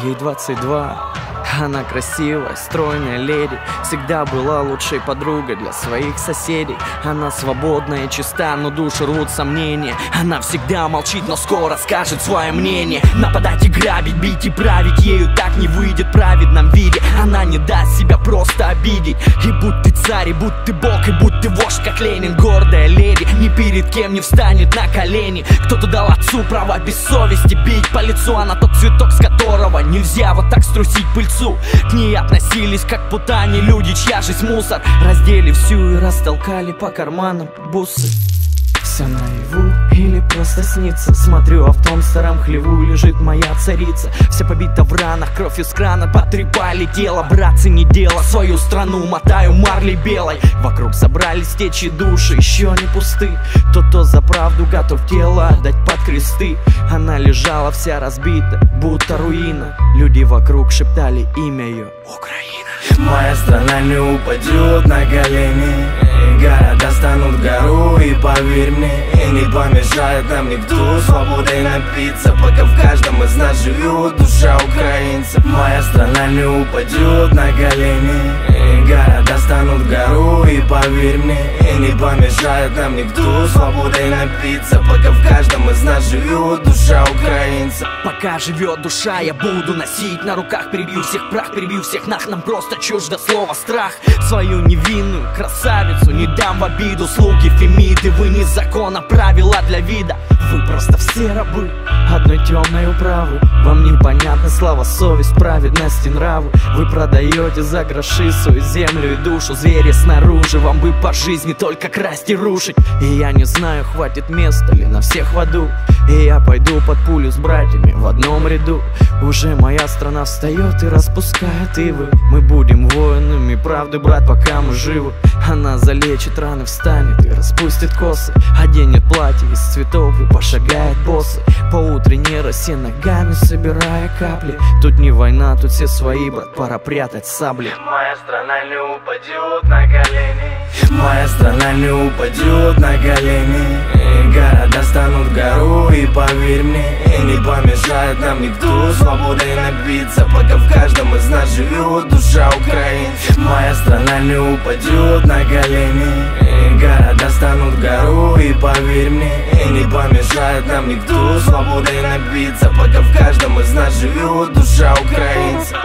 ей 22. Она красивая, стройная леди, всегда была лучшей подругой для своих соседей. Она свободная и чиста, но душу рвут сомнения. Она всегда молчит, но скоро скажет свое мнение. Нападать и грабить, бить и править, ею так не выйдет в праведном виде. Она не даст себя просто обидеть. И будь ты царь, и будь ты бог, и будь ты вождь, как Ленин. Гордая леди, ни перед кем не встанет на колени. Кто-то дал отцу право без совести бить по лицу. Она тот цветок, с которого нельзя вот так струсить пыльцу. К ней относились как путане люди, чья жизнь мусор. Раздели всю и растолкали по карманам бусы. Все наяву или просто снится? Смотрю, а в том старом хлеву лежит моя царица. Вся побита в ранах, кровь из крана потрепали тело. Братцы, не дело, свою страну мотаю марлей белой. Вокруг собрались течи души, еще не пусты. Кто за правду готов тело отдать под кресты. Она лежала вся разбита, будто руина. Люди вокруг шептали имя ее: Украина. Моя страна не упадет на колени, города станут гору, и поверь мне, не помешает нам никто свободой напиться, пока в каждом из нас живет душа украинца. Моя страна не упадет на колени, города станут гору, и поверь мне, не помешает нам никто свободой напиться, пока в каждом из нас живет душа украинца. Пока живет душа, я буду носить на руках. Перебью всех прах, перебью всех нах. Нам просто чуждо слово страх. Свою невинную красавицу не дам в обиду. Слуги Фемиды, вы не закон, а правила для вида. Вы просто все рабы одной темной управы. Вам непонятна слава, совесть, праведность и нравы. Вы продаете за гроши свою землю и душу. Звери снаружи, вам бы по жизни только красть и рушить. И я не знаю, хватит места ли на всех в аду. И я пойду под пулю с братьями в одном ряду. Уже моя страна встает и распускает ивы. Мы будем воинами правды, брат, пока мы живы. Она залечит раны, встанет и распустит косы. Оденет платье из цветов и пошагает боссы по утренней росе, ногами собирая капли. Тут не война, тут все свои, брат, пора прятать сабли. Моя страна не упадет на колени, моя страна не упадет на колени, города станут гору, и поверь мне, не помешает нам никто свободой напиться, пока в каждом из нас живет душа украинца. Моя страна не упадет на колени, города станут гору, и поверь мне, не помешает нам никто свободой напиться, пока в каждом из нас живет душа украинца.